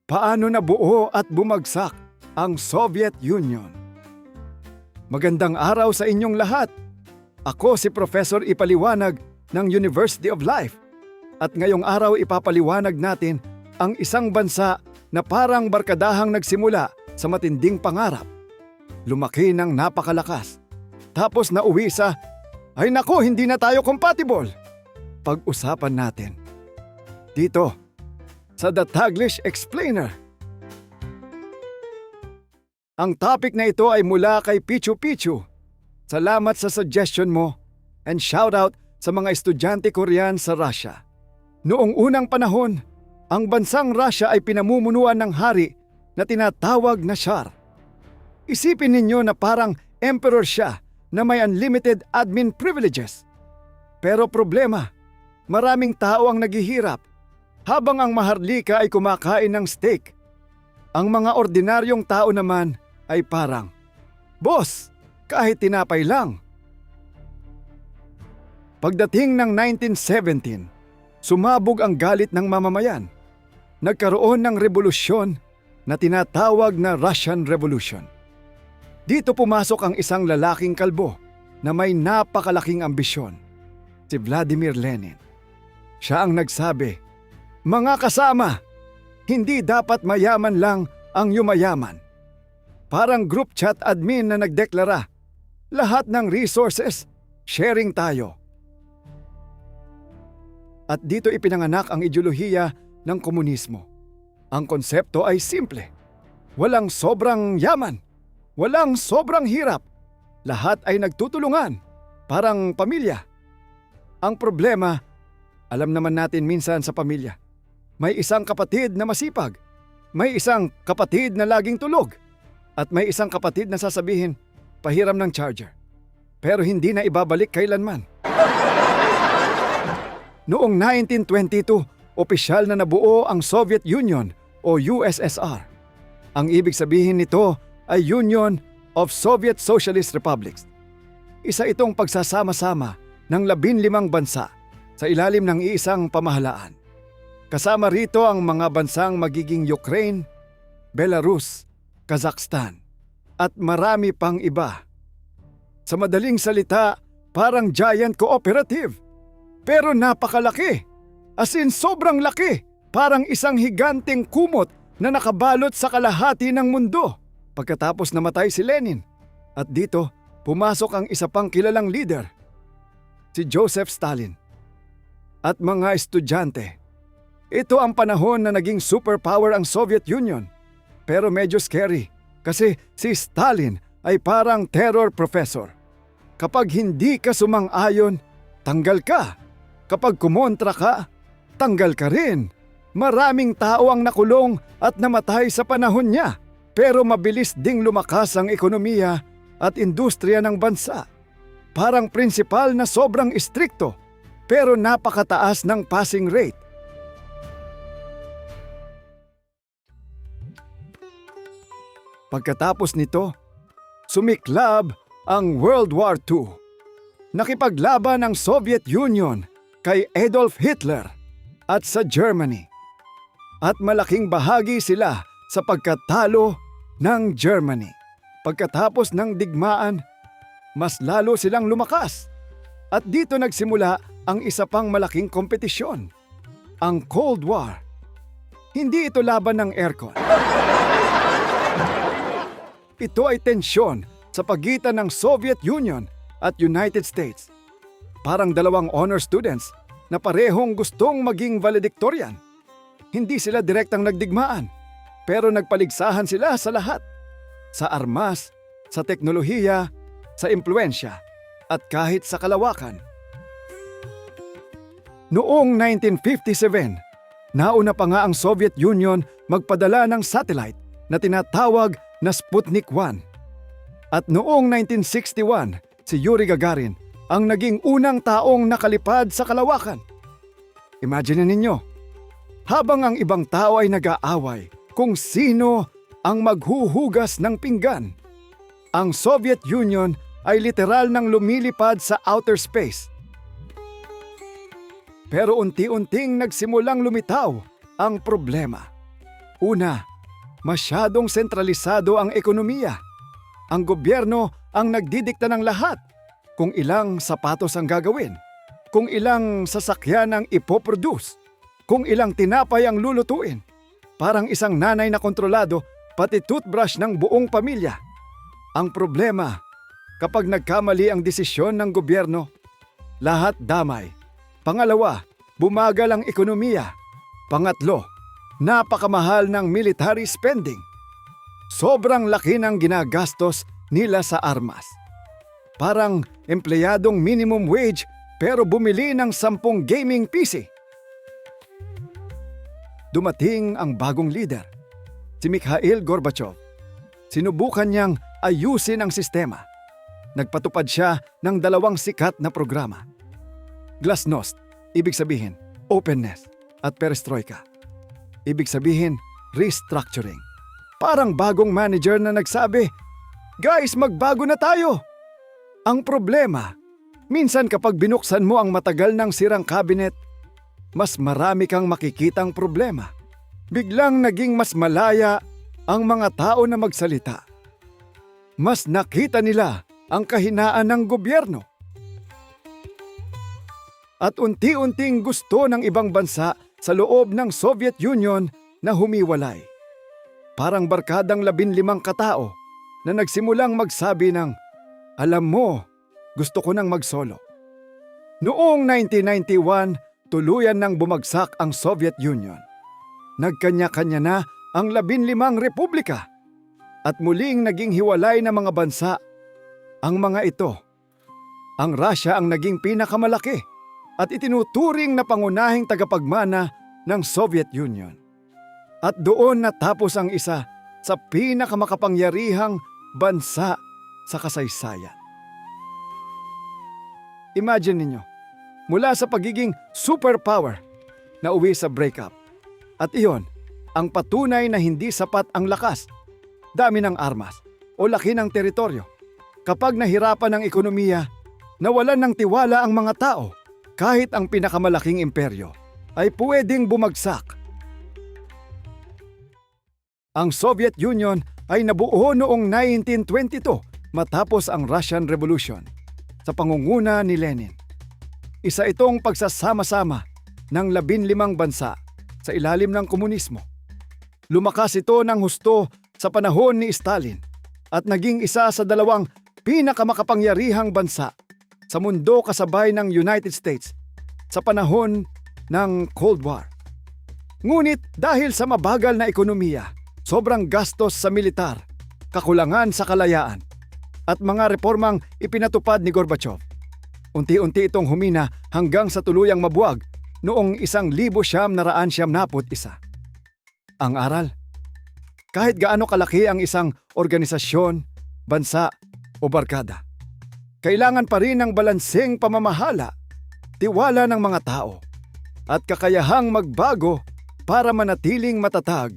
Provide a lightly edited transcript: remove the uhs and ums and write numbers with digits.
Paano nabuo at bumagsak ang Soviet Union? Magandang araw sa inyong lahat. Ako si Professor Ipaliwanag ng University of Life. At ngayong araw ipapaliwanag natin ang isang bansa na parang barkadahang nagsimula sa matinding pangarap. Lumaki ng napakalakas. Tapos nauwi sa, ay nako, hindi na tayo compatible. Pag-usapan natin. Dito, sa The Taglish Explainer. Ang topic na ito ay mula kay Pichu Pichu. Salamat sa suggestion mo and shoutout sa mga estudyante Korean sa Russia. Noong unang panahon, ang bansang Russia ay pinamumunuan ng hari na tinatawag na Tsar. Isipin ninyo na parang emperor siya na may unlimited admin privileges. Pero problema, maraming tao ang naghihirap habang ang maharlika ay kumakain ng steak. Ang mga ordinaryong tao naman ay parang, "Boss, kahit tinapay lang." Pagdating ng 1917, sumabog ang galit ng mamamayan. Nagkaroon ng revolusyon na tinatawag na Russian Revolution. Dito pumasok ang isang lalaking kalbo na may napakalaking ambisyon, si Vladimir Lenin. Siya ang nagsabi, "Mga kasama, hindi dapat mayaman lang ang yumayaman." Parang group chat admin na nagdeklara, lahat ng resources, sharing tayo. At dito ipinanganak ang ideolohiya ng komunismo. Ang konsepto ay simple. Walang sobrang yaman, walang sobrang hirap. Lahat ay nagtutulungan, parang pamilya. Ang problema, alam naman natin minsan sa pamilya, may isang kapatid na masipag, may isang kapatid na laging tulog, at may isang kapatid na sasabihin, pahiram ng charger. Pero hindi na ibabalik kailanman. Noong 1922, opisyal na nabuo ang Soviet Union o USSR. Ang ibig sabihin nito ay Union of Soviet Socialist Republics. Isa itong pagsasama-sama ng 15 bansa sa ilalim ng iisang pamahalaan. Kasama rito ang mga bansang magiging Ukraine, Belarus, Kazakhstan, at marami pang iba. Sa madaling salita, parang giant cooperative. Pero napakalaki. As in sobrang laki. Parang isang higanteng kumot na nakabalot sa kalahati ng mundo. Pagkatapos namatay si Lenin. At dito, pumasok ang isa pang kilalang leader, si Joseph Stalin. At mga estudyante, ito ang panahon na naging superpower ang Soviet Union. Pero medyo scary kasi si Stalin ay parang terror professor. Kapag hindi ka sumang-ayon, tanggal ka. Kapag kumontra ka, tanggal ka rin. Maraming tao ang nakulong at namatay sa panahon niya. Pero mabilis ding lumakas ang ekonomiya at industriya ng bansa. Parang prinsipal na sobrang istrikto, pero napakataas ng passing rate. Pagkatapos nito, sumiklab ang World War II. Nakipaglaban ang Soviet Union kay Adolf Hitler at sa Germany. At malaking bahagi sila sa pagkatalo ng Germany. Pagkatapos ng digmaan, mas lalo silang lumakas. At dito nagsimula ang isa pang malaking kompetisyon, ang Cold War. Hindi ito laban ng aircon. Ito ay tensyon sa pagitan ng Soviet Union at United States. Parang dalawang honor students na parehong gustong maging valedictorian. Hindi sila direktang nagdigmaan, pero nagpaligsahan sila sa lahat. Sa armas, sa teknolohiya, sa impluensya, at kahit sa kalawakan. Noong 1957, nauna pa nga ang Soviet Union magpadala ng satellite na tinatawag na Sputnik 1. At noong 1961, si Yuri Gagarin ang naging unang taong nakalipad sa kalawakan. Imagine ninyo, habang ang ibang tao ay nag-aaway kung sino ang maghuhugas ng pinggan, ang Soviet Union ay literal nang lumilipad sa outer space. Pero unti-unting nagsimulang lumitaw ang problema. Una, masyadong sentralisado ang ekonomiya. Ang gobyerno ang nagdidikta ng lahat. Kung ilang sapatos ang gagawin, kung ilang sasakyan ang ipoproduce, kung ilang tinapay ang lulutuin. Parang isang nanay na kontrolado, pati toothbrush ng buong pamilya. Ang problema, kapag nagkamali ang desisyon ng gobyerno, lahat damay. Pangalawa, bumagal ang ekonomiya. Pangatlo, napakamahal ng military spending. Sobrang laki ng ginagastos nila sa armas. Parang empleyadong minimum wage pero bumili ng 10 gaming PC. Dumating ang bagong leader, si Mikhail Gorbachev. Sinubukan niyang ayusin ang sistema. Nagpatupad siya ng 2 sikat na programa. Glasnost, ibig sabihin openness, at perestroika. Ibig sabihin restructuring. Parang bagong manager na nagsabi, "Guys, magbago na tayo!" Ang problema, minsan kapag binuksan mo ang matagal ng sirang cabinet, mas marami kang makikitang problema. Biglang naging mas malaya ang mga tao na magsalita. Mas nakita nila ang kahinaan ng gobyerno. At unti-unting gusto ng ibang bansa sa loob ng Soviet Union na humiwalay. Parang barkadang 15 katao na nagsimulang magsabi ng, "Alam mo, gusto ko nang mag-solo." Noong 1991, tuluyan nang bumagsak ang Soviet Union. Nagkanya-kanya na ang 15 republika at muling naging hiwalay na mga bansa. Ang mga ito, ang Russia ang naging pinakamalaki at itinuturing na pangunahing tagapagmana ng Soviet Union. At doon natapos ang isa sa pinakamakapangyarihang bansa sa kasaysayan. Imagine ninyo, mula sa pagiging superpower na uwi sa breakup. At iyon, ang patunay na hindi sapat ang lakas, dami ng armas o laki ng teritoryo. Kapag nahirapan ang ekonomiya, nawalan ng tiwala ang mga tao. Kahit ang pinakamalaking imperyo ay pwedeng bumagsak. Ang Soviet Union ay nabuo noong 1922 matapos ang Russian Revolution sa pangunguna ni Lenin. Isa itong pagsasama-sama ng 15 bansa sa ilalim ng komunismo. Lumakas ito ng husto sa panahon ni Stalin at naging isa sa 2 pinakamakapangyarihang bansa sa mundo kasabay ng United States sa panahon ng Cold War. Ngunit dahil sa mabagal na ekonomiya, sobrang gastos sa militar, kakulangan sa kalayaan, at mga reformang ipinatupad ni Gorbachev, unti-unti itong humina hanggang sa tuluyang mabuwag noong 1991. Ang aral, kahit gaano kalaki ang isang organisasyon, bansa o barkada, kailangan pa rin ng balanseng pamamahala, tiwala ng mga tao, at kakayahang magbago para manatiling matatag